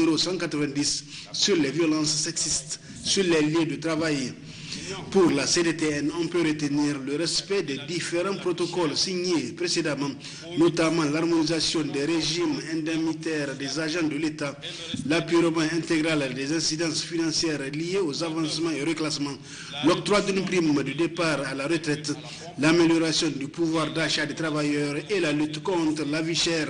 numéro 190 sur les violences sexistes sur les lieux de travail. Pour la CDTN, on peut retenir le respect des différents protocoles signés précédemment, notamment l'harmonisation des régimes indemnitaires des agents de l'État, l'apurement intégral des incidences financières liées aux avancements et reclassements, l'octroi d'une prime de départ à la retraite, l'amélioration du pouvoir d'achat des travailleurs et la lutte contre la vie chère,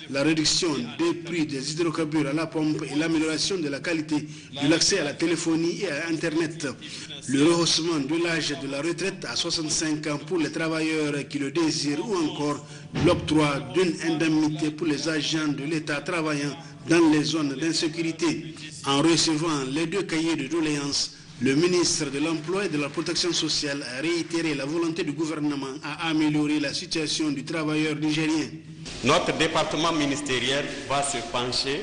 la réduction des prix des hydrocarbures à la pompe et l'amélioration de la qualité de l'accès à la téléphonie et à Internet. Le rehaussement de l'âge de la retraite à 65 ans pour les travailleurs qui le désirent ou encore l'octroi d'une indemnité pour les agents de l'État travaillant dans les zones d'insécurité. En recevant les deux cahiers de doléances, le ministre de l'Emploi et de la Protection sociale a réitéré la volonté du gouvernement à améliorer la situation du travailleur nigérien. Notre département ministériel va se pencher,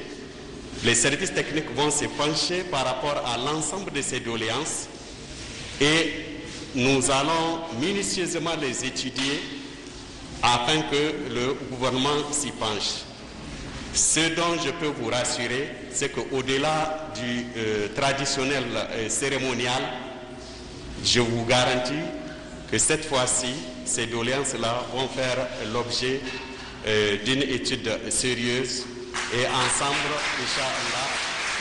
les services techniques vont se pencher par rapport à l'ensemble de ces doléances et nous allons minutieusement les étudier afin que le gouvernement s'y penche. Ce dont je peux vous rassurer, c'est qu'au-delà du traditionnel cérémonial, je vous garantis que cette fois-ci, ces doléances-là vont faire l'objet d'une étude sérieuse et ensemble, Inch'Allah,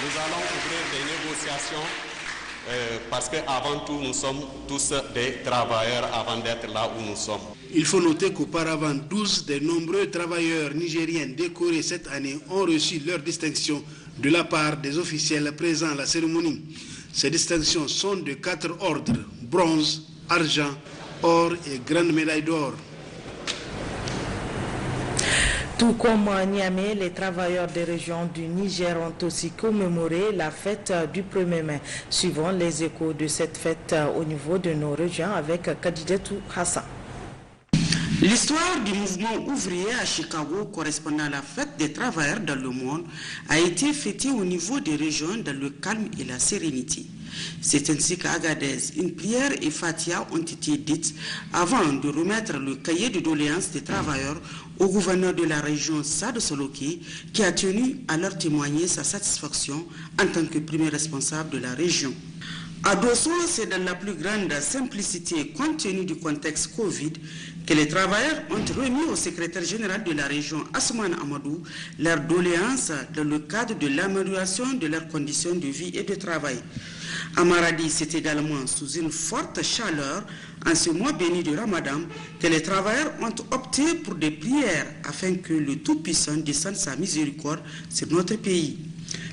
nous allons ouvrir des négociations parce qu'avant tout, nous sommes tous des travailleurs avant d'être là où nous sommes. Il faut noter qu'auparavant, 12 des nombreux travailleurs nigériens décorés cette année ont reçu leur distinction de la part des officiels présents à la cérémonie. Ces distinctions sont de 4 ordres: bronze, argent, or et grande médaille d'or. Tout comme Niamey, les travailleurs des régions du Niger ont aussi commémoré la fête du 1er mai. Suivons les échos de cette fête au niveau de nos régions avec Kadidatou Hassan. L'histoire du mouvement ouvrier à Chicago correspondant à la fête des travailleurs dans le monde a été fêtée au niveau des régions dans le calme et la sérénité. C'est ainsi qu'à Agadez, une prière et fatia ont été dites avant de remettre le cahier de doléances des travailleurs au gouverneur de la région Sad Soloki, qui a tenu à leur témoigner sa satisfaction en tant que premier responsable de la région. À Dosso, c'est dans la plus grande simplicité compte tenu du contexte Covid que les travailleurs ont remis au secrétaire général de la région, Asman Amadou, leurs doléances dans le cadre de l'amélioration de leurs conditions de vie et de travail. À Maradi, c'est également sous une forte chaleur, en ce mois béni de Ramadan, que les travailleurs ont opté pour des prières afin que le Tout-Puissant descende sa miséricorde sur notre pays.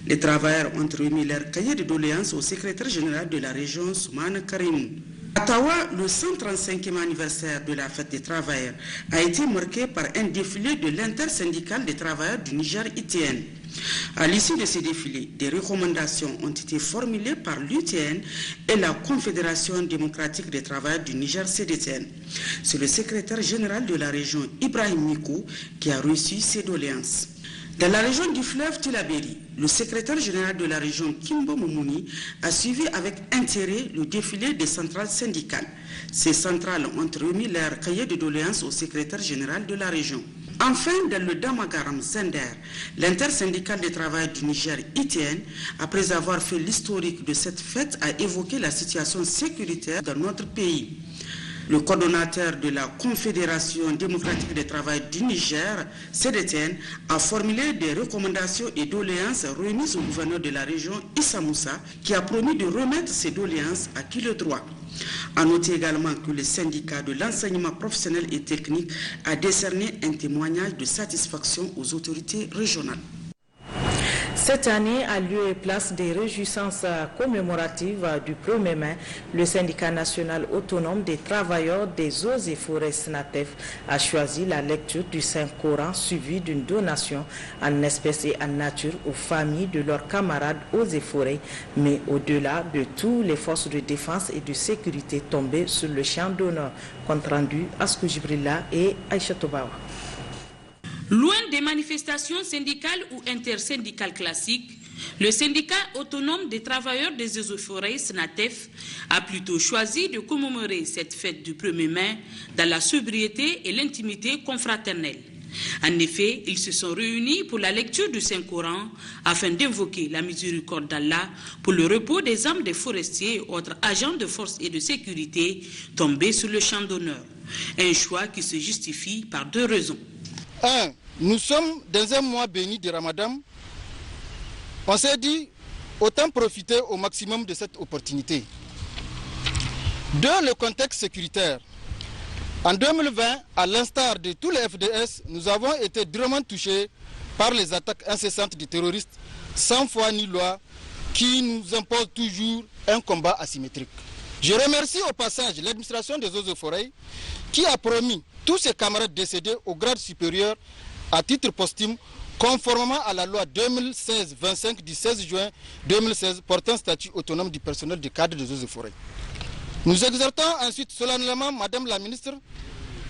Les travailleurs ont remis leur cahier de doléances au secrétaire général de la région, Soumana Karimou. À Tawa, le 135e anniversaire de la fête des travailleurs a été marqué par un défilé de l'intersyndical des travailleurs du Niger ITN. À l'issue de ces défilés, des recommandations ont été formulées par l'UTN et la Confédération démocratique des travailleurs du Niger CDTN. C'est le secrétaire général de la région, Ibrahim Mikou, qui a reçu ces doléances. Dans la région du fleuve Tilaberi, le secrétaire général de la région, Kimbo Moumouni, a suivi avec intérêt le défilé des centrales syndicales. Ces centrales ont remis leur cahier de doléances au secrétaire général de la région. Enfin, dans le Damagaram Zender, l'intersyndical des travailleurs du Niger, ITN, après avoir fait l'historique de cette fête, a évoqué la situation sécuritaire dans notre pays. Le coordonnateur de la Confédération démocratique des travailleurs du Niger, CDTN, a formulé des recommandations et doléances remises au gouverneur de la région, Issa Moussa, qui a promis de remettre ces doléances à qui le droit. A noter également que le syndicat de l'enseignement professionnel et technique a décerné un témoignage de satisfaction aux autorités régionales. Cette année, à lieu et place des réjouissances commémoratives du 1er mai, le syndicat national autonome des travailleurs des eaux et forêts SNATEF a choisi la lecture du Saint-Coran suivie d'une donation en espèces et en nature aux familles de leurs camarades eaux et forêts, mais au-delà de toutes les forces de défense et de sécurité tombées sur le champ d'honneur. Compte rendu Askou Jibrilla et Aïcha Tobawa. Loin des manifestations syndicales ou intersyndicales classiques, le syndicat autonome des travailleurs des eaux et forêts, SNATEF, a plutôt choisi de commémorer cette fête du 1er mai dans la sobriété et l'intimité confraternelle. En effet, ils se sont réunis pour la lecture du Saint-Coran afin d'invoquer la miséricorde d'Allah pour le repos des âmes des forestiers et autres agents de force et de sécurité tombés sur le champ d'honneur. Un choix qui se justifie par 2 raisons. 1. Nous sommes dans un mois béni de Ramadan. On s'est dit, autant profiter au maximum de cette opportunité. 2. Le contexte sécuritaire. En 2020, à l'instar de tous les FDS, nous avons été durement touchés par les attaques incessantes des terroristes, sans foi ni loi, qui nous imposent toujours un combat asymétrique. Je remercie au passage l'administration des eaux et forêts qui a promis tous ses camarades décédés au grade supérieur à titre posthume, conformément à la loi 2016-25 du 16 juin 2016 portant statut autonome du personnel du cadre des eaux et forêts. Nous exhortons ensuite solennellement Madame la Ministre,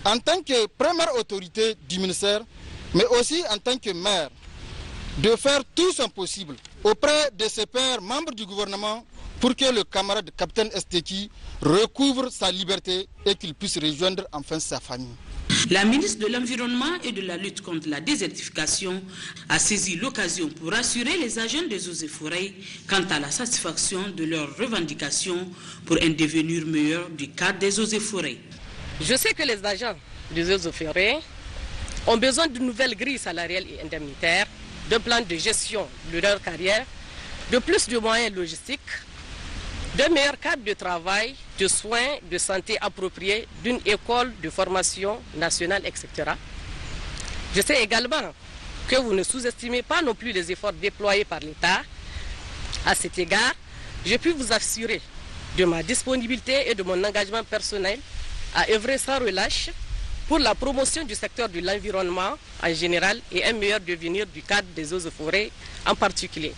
en tant que première autorité du ministère, mais aussi en tant que maire, de faire tout son possible auprès de ses pairs membres du gouvernement pour que le camarade capitaine Esteki recouvre sa liberté et qu'il puisse rejoindre enfin sa famille. La ministre de l'Environnement et de la lutte contre la désertification a saisi l'occasion pour rassurer les agents des eaux et forêts quant à la satisfaction de leurs revendications pour un devenir meilleur du cadre des eaux et forêts. Je sais que les agents des eaux et forêts ont besoin de nouvelles grilles salariales et indemnitaires, de plans de gestion de leur carrière, de plus de moyens logistiques, de meilleurs cadres de travail, de soins, de santé appropriés, d'une école de formation nationale, etc. Je sais également que vous ne sous-estimez pas non plus les efforts déployés par l'État. À cet égard, je puis vous assurer de ma disponibilité et de mon engagement personnel à œuvrer sans relâche pour la promotion du secteur de l'environnement en général et un meilleur devenir du cadre des eaux et forêts en particulier.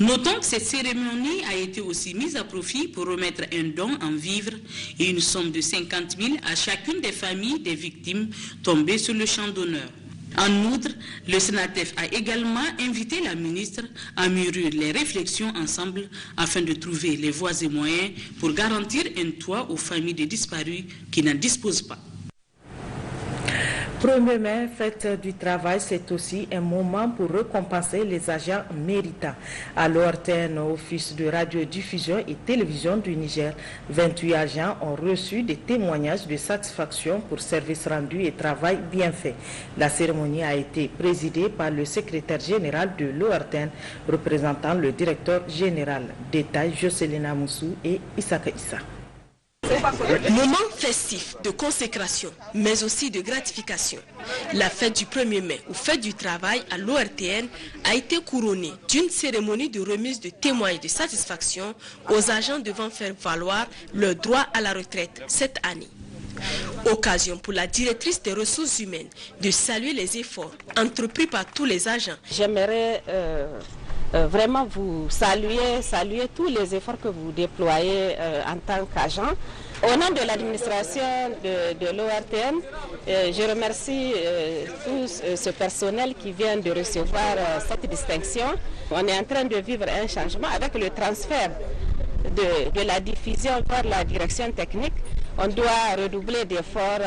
Notons que cette cérémonie a été aussi mise à profit pour remettre un don en vivres et une somme de 50 000 à chacune des familles des victimes tombées sur le champ d'honneur. En outre, le SENATEF a également invité la ministre à mûrir les réflexions ensemble afin de trouver les voies et moyens pour garantir un toit aux familles des disparus qui n'en disposent pas. 1er mai, fête du travail, c'est aussi un moment pour récompenser les agents méritants. À l'ORTN, Office de radiodiffusion et télévision du Niger, 28 agents ont reçu des témoignages de satisfaction pour services rendus et travail bien fait. La cérémonie a été présidée par le secrétaire général de l'ORTN, représentant le directeur général. Détail Jocelyn Moussou et Issaka Issa. Moment festif de consécration, mais aussi de gratification. La fête du 1er mai, ou fête du travail à l'ORTN, a été couronnée d'une cérémonie de remise de témoignages de satisfaction aux agents devant faire valoir leur droit à la retraite cette année. Occasion pour la directrice des ressources humaines de saluer les efforts entrepris par tous les agents. J'aimerais vraiment vous saluer tous les efforts que vous déployez en tant qu'agent. Au nom de l'administration de l'ORTN, je remercie tout ce personnel qui vient de recevoir cette distinction. On est en train de vivre un changement avec le transfert de la diffusion vers la direction technique. On doit redoubler d'efforts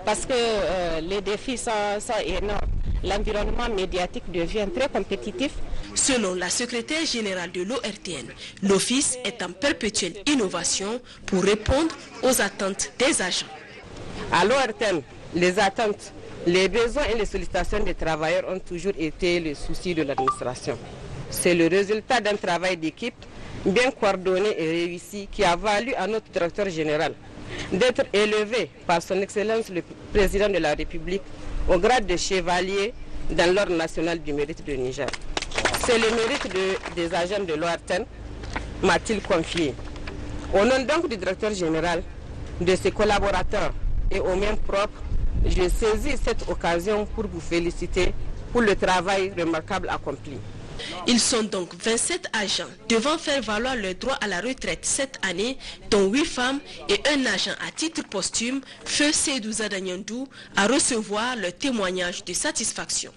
parce que les défis sont énormes. L'environnement médiatique devient très compétitif. Selon la secrétaire générale de l'ORTN, l'office est en perpétuelle innovation pour répondre aux attentes des agents. À l'ORTN, les attentes, les besoins et les sollicitations des travailleurs ont toujours été le souci de l'administration. C'est le résultat d'un travail d'équipe bien coordonné et réussi qui a valu à notre directeur général d'être élevé par son Excellence le Président de la République au grade de chevalier dans l'Ordre national du mérite du Niger. C'est le mérite des agents de l'ORTN, m'a-t-il confié. Au nom donc du directeur général, de ses collaborateurs et au même propre, je saisis cette occasion pour vous féliciter pour le travail remarquable accompli. Ils sont donc 27 agents devant faire valoir leur droit à la retraite cette année, dont 8 femmes et un agent à titre posthume, Feu Seydou Zadanyandou, à recevoir leur témoignage de satisfaction.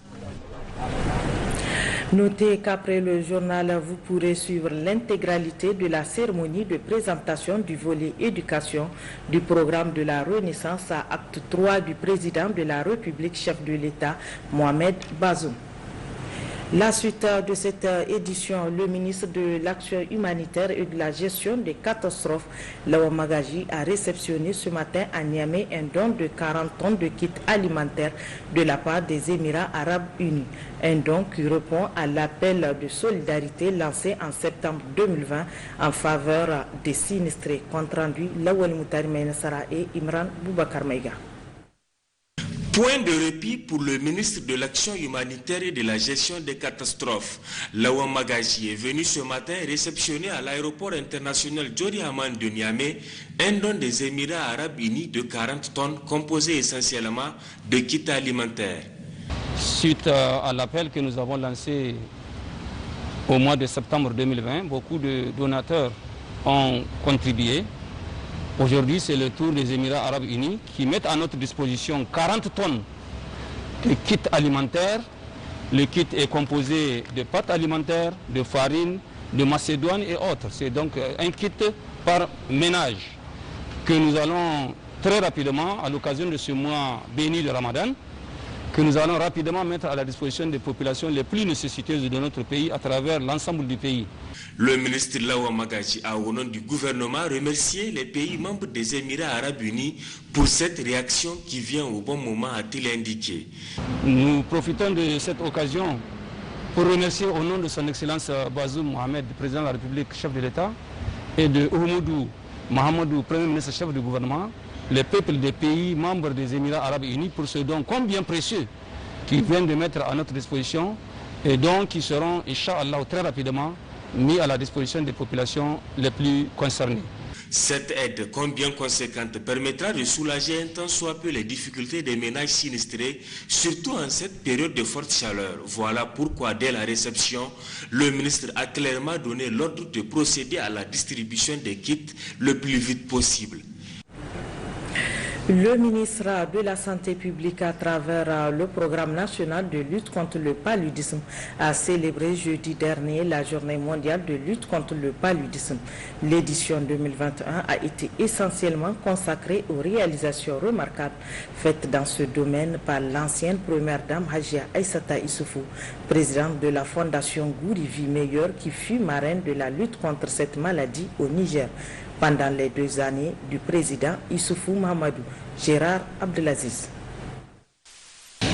Notez qu'après le journal, vous pourrez suivre l'intégralité de la cérémonie de présentation du volet éducation du programme de la Renaissance à acte 3 du président de la République, chef de l'État, Mohamed Bazoum. La suite de cette édition, le ministre de l'Action humanitaire et de la gestion des catastrophes, Lawa Magaji, a réceptionné ce matin à Niamey un don de 40 tonnes de kits alimentaires de la part des Émirats arabes unis. Un don qui répond à l'appel de solidarité lancé en septembre 2020 en faveur des sinistrés. Compte rendu, Lawal Moutari Maïnassara et Imran Boubacar Maïga. Point de répit pour le ministre de l'Action humanitaire et de la gestion des catastrophes. Lawa Magaji est venu ce matin réceptionner à l'aéroport international Djori Hamane de Niamey un don des Émirats arabes unis de 40 tonnes composé essentiellement de kits alimentaires. Suite à l'appel que nous avons lancé au mois de septembre 2020, beaucoup de donateurs ont contribué. Aujourd'hui, c'est le tour des Émirats arabes unis qui mettent à notre disposition 40 tonnes de kits alimentaires. Le kit est composé de pâtes alimentaires, de farine, de macédoine et autres. C'est donc un kit par ménage que nous allons très rapidement, à l'occasion de ce mois béni de Ramadan, que nous allons rapidement mettre à la disposition des populations les plus nécessiteuses de notre pays à travers l'ensemble du pays. Le ministre Lawa Magaji a, au nom du gouvernement, remercié les pays membres des Émirats arabes unis pour cette réaction qui vient au bon moment, a-t-il indiqué. Nous profitons de cette occasion pour remercier au nom de son Excellence Bazoum Mohamed, président de la République, chef de l'État, et de Oumoudou Mahamadou, premier ministre, chef du gouvernement, les peuples des pays membres des Émirats arabes unis pour ce don combien précieux qu'ils viennent de mettre à notre disposition et donc qui seront, Inch'Allah, très rapidement mis à la disposition des populations les plus concernées. Cette aide, combien conséquente, permettra de soulager un tant soit peu les difficultés des ménages sinistrés, surtout en cette période de forte chaleur. Voilà pourquoi, dès la réception, le ministre a clairement donné l'ordre de procéder à la distribution des kits le plus vite possible. Le ministre de la Santé publique, à travers le programme national de lutte contre le paludisme, a célébré jeudi dernier la journée mondiale de lutte contre le paludisme. L'édition 2021 a été essentiellement consacrée aux réalisations remarquables faites dans ce domaine par l'ancienne première dame Hajia Aïssata Issoufou, présidente de la fondation Gourivi Meilleur, qui fut marraine de la lutte contre cette maladie au Niger pendant les 2 années du président Issoufou Mahamadou. Gérard Abdelaziz.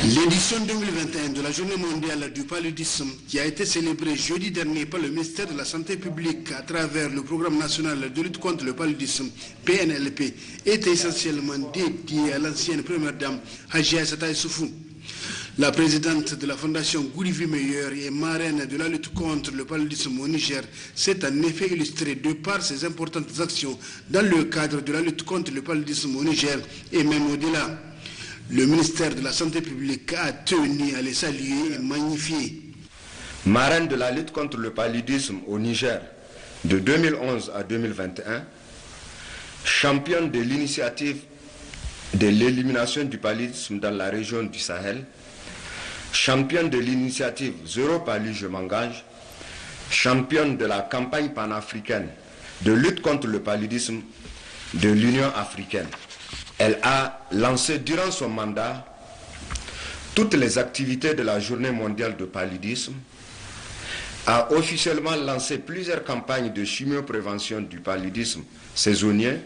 L'édition 2021 de la Journée mondiale du paludisme, qui a été célébrée jeudi dernier par le ministère de la Santé publique à travers le programme national de lutte contre le paludisme, PNLP, est essentiellement dédiée à l'ancienne première dame Hajia Aïssata Issoufou. La présidente de la fondation Gourivi Meilleur et marraine de la lutte contre le paludisme au Niger s'est en effet illustrée de par ses importantes actions dans le cadre de la lutte contre le paludisme au Niger et même au-delà. Le ministère de la Santé publique a tenu à les saluer et magnifier. Marraine de la lutte contre le paludisme au Niger de 2011 à 2021, championne de l'initiative de l'élimination du paludisme dans la région du Sahel, championne de l'initiative Zéro Palud, je m'engage, championne de la campagne panafricaine de lutte contre le paludisme de l'Union africaine. Elle a lancé durant son mandat toutes les activités de la Journée mondiale de paludisme, a officiellement lancé plusieurs campagnes de chimioprévention du paludisme saisonnier.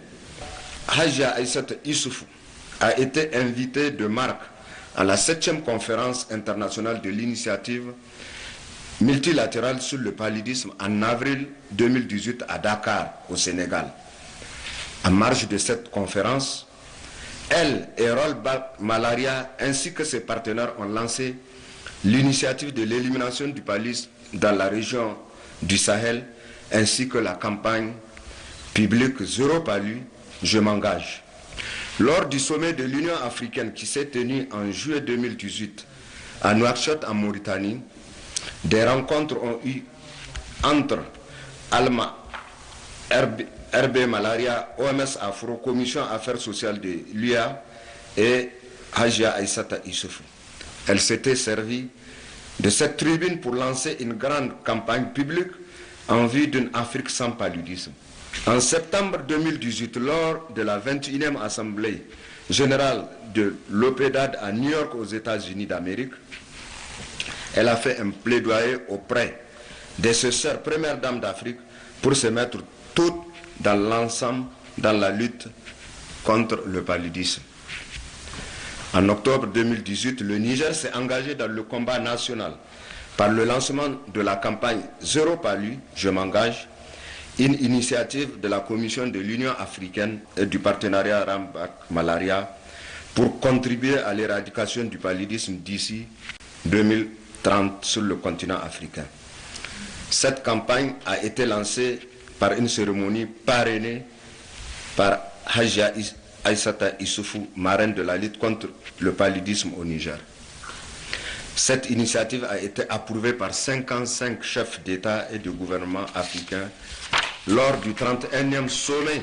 Hajia Aïssata Issoufou a été invitée de marque à la 7e conférence internationale de l'initiative multilatérale sur le paludisme en avril 2018 à Dakar, au Sénégal. En marge de cette conférence, elle et Rollback Malaria ainsi que ses partenaires ont lancé l'initiative de l'élimination du paludisme dans la région du Sahel ainsi que la campagne publique Zéro Palud, je m'engage. Lors du sommet de l'Union africaine qui s'est tenu en juillet 2018 à Nouakchott en Mauritanie, des rencontres ont eu entre ALMA, RB Malaria, OMS Afro, Commission Affaires sociales de l'UA et Hajia Aïssata Issoufou. Elle s'était servie de cette tribune pour lancer une grande campagne publique en vue d'une Afrique sans paludisme. En septembre 2018, lors de la 21e Assemblée générale de l'OPEDAD à New York aux États-Unis d'Amérique, elle a fait un plaidoyer auprès de ses sœurs premières dames d'Afrique pour se mettre toutes dans l'ensemble dans la lutte contre le paludisme. En octobre 2018, le Niger s'est engagé dans le combat national par le lancement de la campagne Zéro Palu, je m'engage, une initiative de la Commission de l'Union africaine et du partenariat Rambak-Malaria pour contribuer à l'éradication du paludisme d'ici 2030 sur le continent africain. Cette campagne a été lancée par une cérémonie parrainée par Hajia Aïssata Issoufou, marraine de la lutte contre le paludisme au Niger. Cette initiative a été approuvée par 55 chefs d'État et de gouvernement africains lors du 31e sommet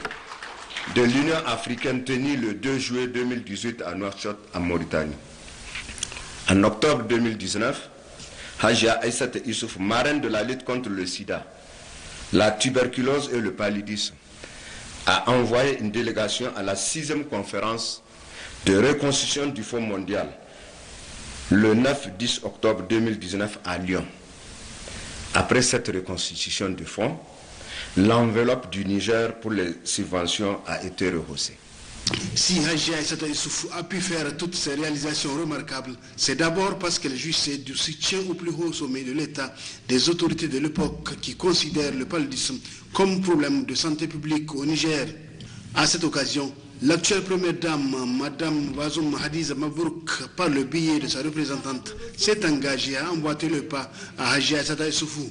de l'Union africaine tenu le 2 juillet 2018 à Nouakchott, en Mauritanie. En octobre 2019, Hajia Aïssata Issoufou, marraine de la lutte contre le sida, la tuberculose et le paludisme, a envoyé une délégation à la 6e conférence de reconstitution du Fonds mondial le 9-10 octobre 2019 à Lyon. Après cette reconstitution du fonds, l'enveloppe du Niger pour les subventions a été rehaussée. Si Hajia Aïssata Issoufou a pu faire toutes ces réalisations remarquables, c'est d'abord parce qu'elle jouissait du soutien au plus haut sommet de l'État des autorités de l'époque qui considèrent le paludisme comme problème de santé publique au Niger. À cette occasion, l'actuelle première dame, Mme Bazoum Hadiza Mabrouk, par le biais de sa représentante, s'est engagée à emboîter le pas à Hajia Aïssata Issoufou.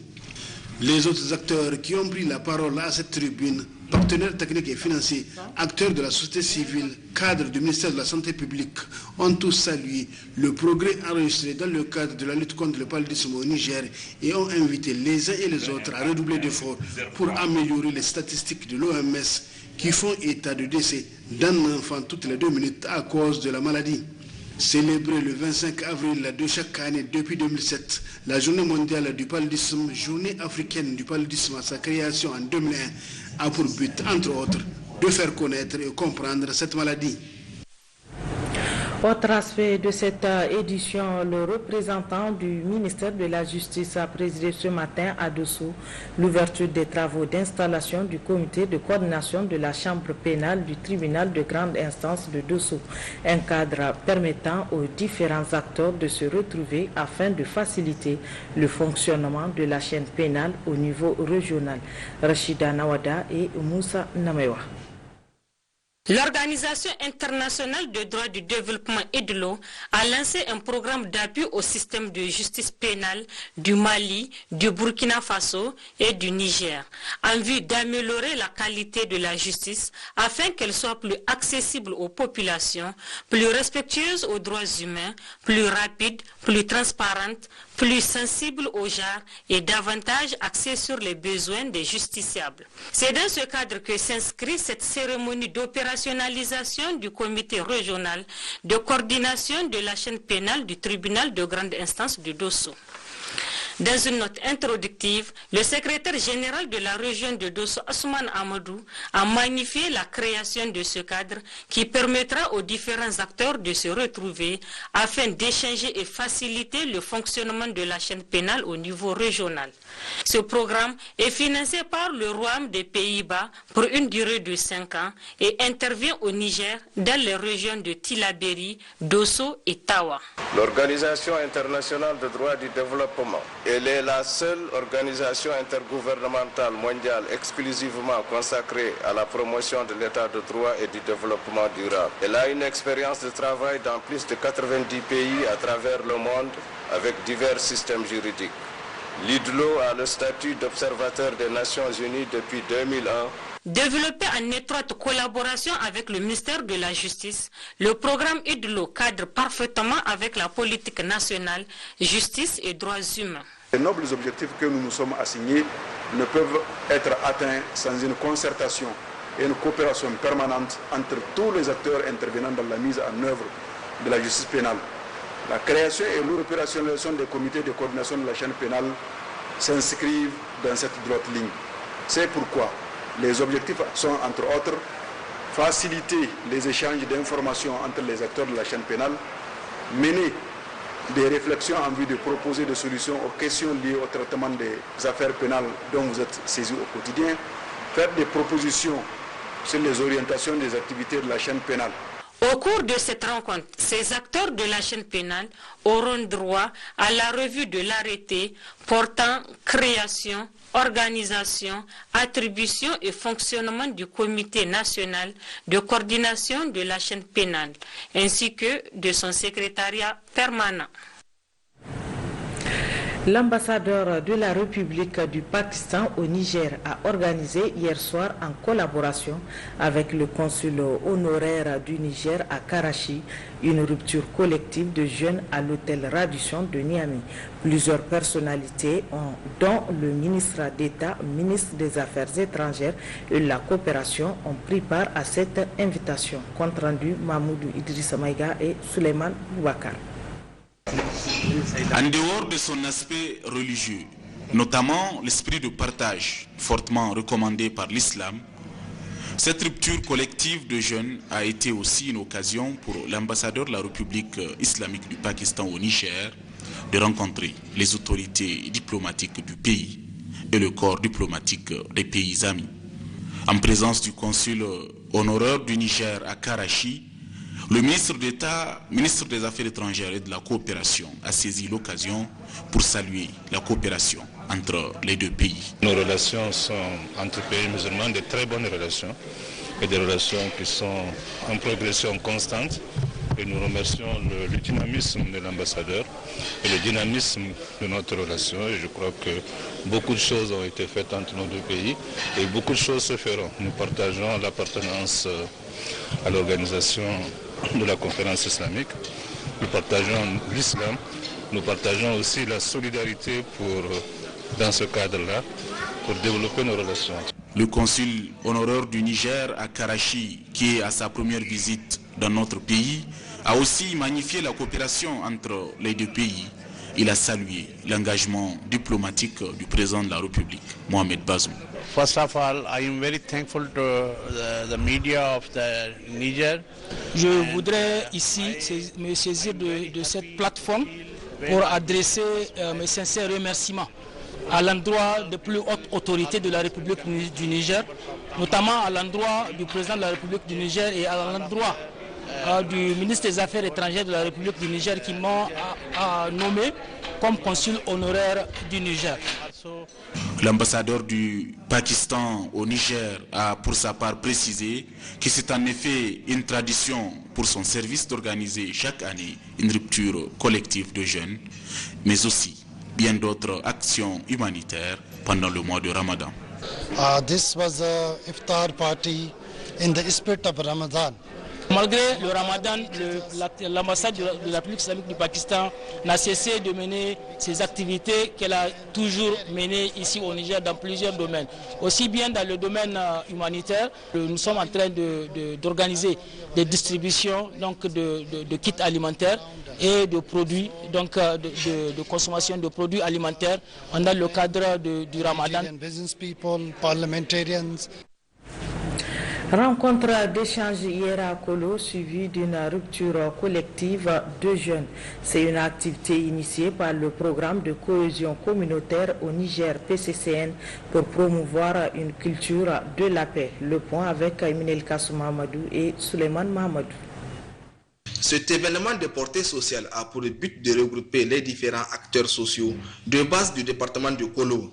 Les autres acteurs qui ont pris la parole à cette tribune, partenaires techniques et financiers, acteurs de la société civile, cadres du ministère de la Santé publique, ont tous salué le progrès enregistré dans le cadre de la lutte contre le paludisme au Niger et ont invité les uns et les autres à redoubler d'efforts pour améliorer les statistiques de l'OMS qui font état de décès d'un enfant toutes les 2 minutes à cause de la maladie. Célébrée le 25 avril de chaque année depuis 2007, la journée mondiale du paludisme, journée africaine du paludisme à sa création en 2001, a pour but, entre autres, de faire connaître et comprendre cette maladie. Autre aspect de cette édition, le représentant du ministère de la Justice a présidé ce matin à Dosso l'ouverture des travaux d'installation du comité de coordination de la chambre pénale du tribunal de grande instance de Dosso, un cadre permettant aux différents acteurs de se retrouver afin de faciliter le fonctionnement de la chaîne pénale au niveau régional. Rachida Nawada et Moussa Namewa. L'Organisation internationale de droit du développement et de l'eau a lancé un programme d'appui au système de justice pénale du Mali, du Burkina Faso et du Niger, en vue d'améliorer la qualité de la justice afin qu'elle soit plus accessible aux populations, plus respectueuse aux droits humains, plus rapide, plus transparente, plus sensible aux genres et davantage axée sur les besoins des justiciables. C'est dans ce cadre que s'inscrit cette cérémonie d'opérationnalisation du comité régional de coordination de la chaîne pénale du tribunal de grande instance de Dosso. Dans une note introductive, le secrétaire général de la région de Dosso, Ousmane Amadou, a magnifié la création de ce cadre qui permettra aux différents acteurs de se retrouver afin d'échanger et faciliter le fonctionnement de la chaîne pénale au niveau régional. Ce programme est financé par le Royaume des Pays-Bas pour une durée de 5 ans et intervient au Niger dans les régions de Tillabéri, Dosso et Tawa. L'Organisation internationale de droit du développement, elle est la seule organisation intergouvernementale mondiale exclusivement consacrée à la promotion de l'état de droit et du développement durable. Elle a une expérience de travail dans plus de 90 pays à travers le monde avec divers systèmes juridiques. L'IDLO a le statut d'observateur des Nations Unies depuis 2001. Développé en étroite collaboration avec le ministère de la Justice, le programme IDLO cadre parfaitement avec la politique nationale, justice et droits humains. Les nobles objectifs que nous nous sommes assignés ne peuvent être atteints sans une concertation et une coopération permanente entre tous les acteurs intervenant dans la mise en œuvre de la justice pénale. La création et l'opérationnalisation des comités de coordination de la chaîne pénale s'inscrivent dans cette droite ligne. C'est pourquoi les objectifs sont, entre autres, faciliter les échanges d'informations entre les acteurs de la chaîne pénale, mener des réflexions en vue de proposer des solutions aux questions liées au traitement des affaires pénales dont vous êtes saisis au quotidien, faire des propositions sur les orientations des activités de la chaîne pénale. Au cours de cette rencontre, ces acteurs de la chaîne pénale auront droit à la revue de l'arrêté portant création, organisation, attribution et fonctionnement du Comité national de coordination de la chaîne pénale, ainsi que de son secrétariat permanent. L'ambassadeur de la République du Pakistan au Niger a organisé hier soir en collaboration avec le consul honoraire du Niger à Karachi une rupture collective de jeûne à l'hôtel Radisson de Niamey. Plusieurs personnalités, dont le ministre d'État, ministre des Affaires étrangères et de la coopération, ont pris part à cette invitation. Compte rendu Mahmoudou Idrissa Maïga et Suleiman Boubacar. En dehors de son aspect religieux, notamment l'esprit de partage fortement recommandé par l'islam, cette rupture collective de jeûne a été aussi une occasion pour l'ambassadeur de la République islamique du Pakistan au Niger de rencontrer les autorités diplomatiques du pays et le corps diplomatique des pays amis. En présence du consul honoraire du Niger à Karachi, le ministre d'État, ministre des Affaires étrangères et de la coopération a saisi l'occasion pour saluer la coopération entre les deux pays. Nos relations sont entre pays musulmans de très bonnes relations et des relations qui sont en progression constante. Et nous remercions le dynamisme de l'ambassadeur et le dynamisme de notre relation. Et je crois que beaucoup de choses ont été faites entre nos deux pays et beaucoup de choses se feront. Nous partageons l'appartenance à l'organisation de la conférence islamique, nous partageons l'islam, nous partageons aussi la solidarité dans ce cadre-là pour développer nos relations. Le consul honoraire du Niger à Karachi, qui est à sa première visite dans notre pays, a aussi magnifié la coopération entre les deux pays. Il a salué l'engagement diplomatique du président de la République, Mohamed Bazoum. First of all, I am very thankful to the media of the Niger. Je voudrais ici me saisir de cette plateforme pour adresser mes sincères remerciements à l'endroit des plus hautes autorités de la République du Niger, notamment à l'endroit du président de la République du Niger et à l'endroit du ministre des Affaires étrangères de la République du Niger qui m'ont nommé comme consul honoraire du Niger. L'ambassadeur du Pakistan au Niger a pour sa part précisé que c'est en effet une tradition pour son service d'organiser chaque année une rupture collective de jeûne, mais aussi bien d'autres actions humanitaires pendant le mois de Ramadan. This was a iftar party in the spirit of Ramadan. Malgré le Ramadan, l'ambassade de la République islamique du Pakistan n'a cessé de mener ses activités qu'elle a toujours menées ici au Niger dans plusieurs domaines. Aussi bien dans le domaine humanitaire, nous sommes en train d'organiser des distributions donc de kits alimentaires et de produits, donc de consommation de produits alimentaires dans le cadre du Ramadan. Rencontre d'échange hier à Kolo suivie d'une rupture collective de jeunes. C'est une activité initiée par le programme de cohésion communautaire au Niger PCCN pour promouvoir une culture de la paix. Le point avec Eminel Kassou Mahamadou et Suleiman Mahamadou. Cet événement de portée sociale a pour but de regrouper les différents acteurs sociaux de base du département de Kolo.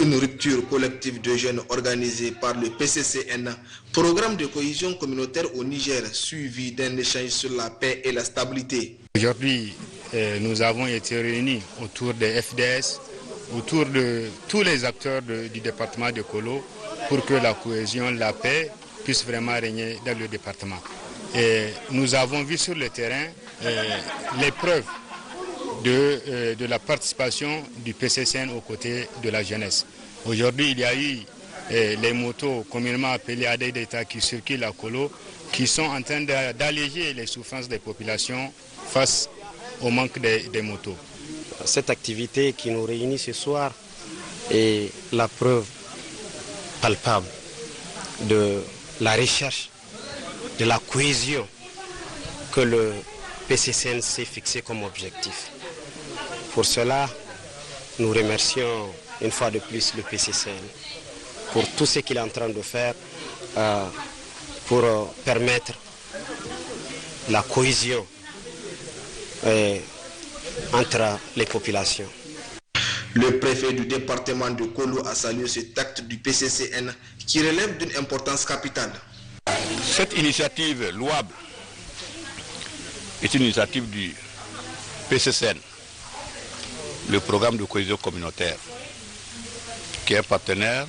Une rupture collective de jeunes organisée par le PCCN, programme de cohésion communautaire au Niger, suivi d'un échange sur la paix et la stabilité. Aujourd'hui, nous avons été réunis autour des FDS, autour de tous les acteurs du département de Kolo, pour que la cohésion, la paix puisse vraiment régner dans le département. Et nous avons vu sur le terrain les preuves de la participation du PCCN aux côtés de la jeunesse. Aujourd'hui, il y a eu les motos communément appelées AD d'État qui circulent à Kolo, qui sont en train d'alléger les souffrances des populations face au manque des motos. Cette activité qui nous réunit ce soir est la preuve palpable de la recherche, de la cohésion que le PCCN s'est fixé comme objectif. Pour cela, nous remercions une fois de plus le PCCN pour tout ce qu'il est en train de faire pour permettre la cohésion entre les populations. Le préfet du département de Kolo a salué cet acte du PCCN qui relève d'une importance capitale. Cette initiative louable est une initiative du PCCN, le programme de cohésion communautaire, qui est un partenaire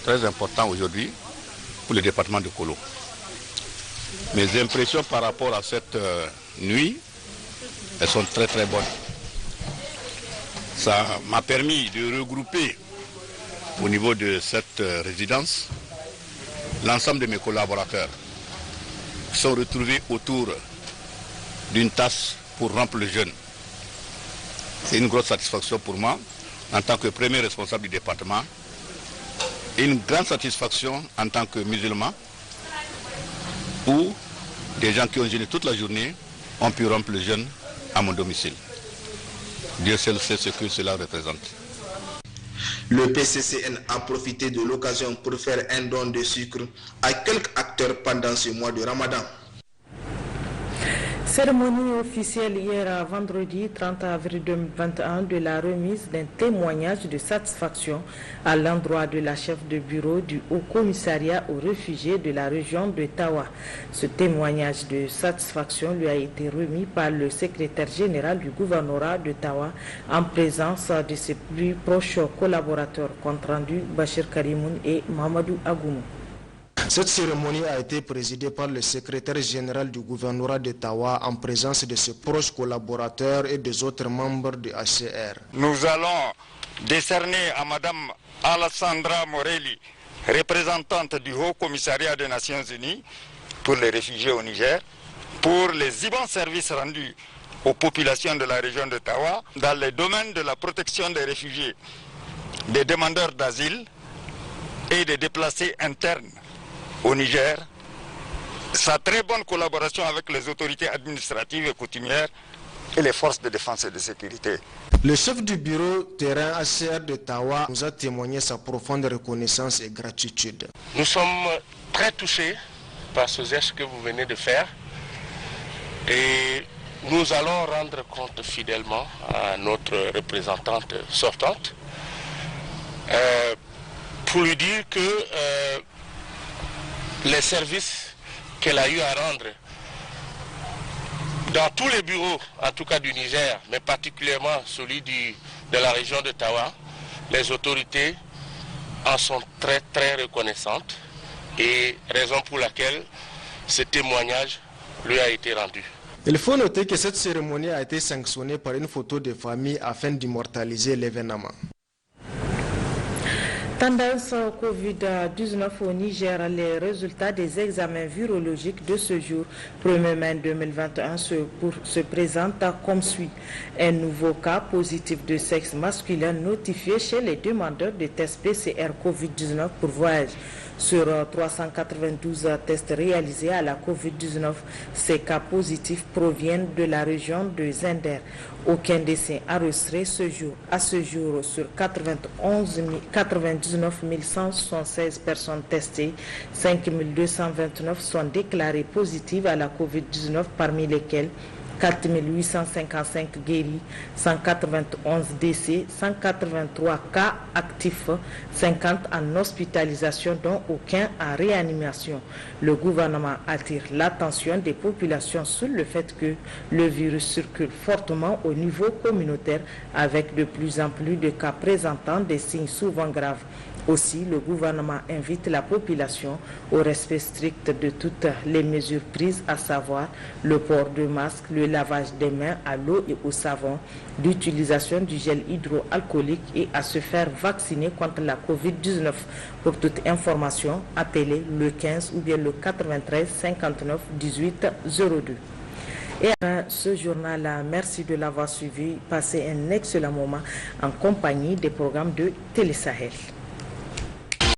très important aujourd'hui pour le département de Kolo. Mes impressions par rapport à cette nuit, elles sont très très bonnes. Ça m'a permis de regrouper au niveau de cette résidence l'ensemble de mes collaborateurs qui sont retrouvés autour d'une tasse pour rompre le jeûne. C'est une grosse satisfaction pour moi en tant que premier responsable du département et une grande satisfaction en tant que musulman où des gens qui ont jeûné toute la journée ont pu rompre le jeûne à mon domicile. Dieu seul sait ce que cela représente. Le PCCN a profité de l'occasion pour faire un don de sucre à quelques acteurs pendant ce mois de Ramadan. Cérémonie officielle hier vendredi 30 avril 2021 de la remise d'un témoignage de satisfaction à l'endroit de la chef de bureau du Haut Commissariat aux réfugiés de la région de Tawa. Ce témoignage de satisfaction lui a été remis par le secrétaire général du gouvernorat de Tawa en présence de ses plus proches collaborateurs. Compte rendu Bachir Karimoun et Mamadou Agoumou. Cette cérémonie a été présidée par le secrétaire général du gouvernorat d'Ottawa en présence de ses proches collaborateurs et des autres membres du HCR. Nous allons décerner à Mme Alessandra Morelli, représentante du Haut Commissariat des Nations Unies pour les réfugiés au Niger, pour les immenses services rendus aux populations de la région d'Ottawa dans les domaines de la protection des réfugiés, des demandeurs d'asile et des déplacés internes au Niger, sa très bonne collaboration avec les autorités administratives et coutumières et les forces de défense et de sécurité. Le chef du bureau terrain HCR d'Ottawa nous a témoigné sa profonde reconnaissance et gratitude. Nous sommes très touchés par ce geste que vous venez de faire et nous allons rendre compte fidèlement à notre représentante sortante pour lui dire que les services qu'elle a eu à rendre dans tous les bureaux, en tout cas du Niger, mais particulièrement celui de la région de Tawa, les autorités en sont très très reconnaissantes et raison pour laquelle ce témoignage lui a été rendu. Il faut noter que cette cérémonie a été sanctionnée par une photo de famille afin d'immortaliser l'événement. Tendance au Covid-19 au Niger, les résultats des examens virologiques de ce jour, 1er mai 2021, se présentent comme suit. Un nouveau cas positif de sexe masculin notifié chez les demandeurs de tests PCR Covid-19 pour voyage. Sur 392 tests réalisés à la Covid-19, ces cas positifs proviennent de la région de Zender. Aucun décès enregistré ce jour. À ce jour, sur 99 176 personnes testées, 5 229 sont déclarées positives à la Covid-19, parmi lesquelles 4 855 guéris, 191 décès, 183 cas actifs, 50 en hospitalisation dont aucun en réanimation. Le gouvernement attire l'attention des populations sur le fait que le virus circule fortement au niveau communautaire avec de plus en plus de cas présentant des signes souvent graves. Aussi, le gouvernement invite la population au respect strict de toutes les mesures prises, à savoir le port de masque, le lavage des mains à l'eau et au savon, l'utilisation du gel hydroalcoolique et à se faire vacciner contre la Covid-19. Pour toute information, appelez le 15 ou bien le 93 59 18 02. Et à ce journal, merci de l'avoir suivi. Passez un excellent moment en compagnie des programmes de Télé Sahel.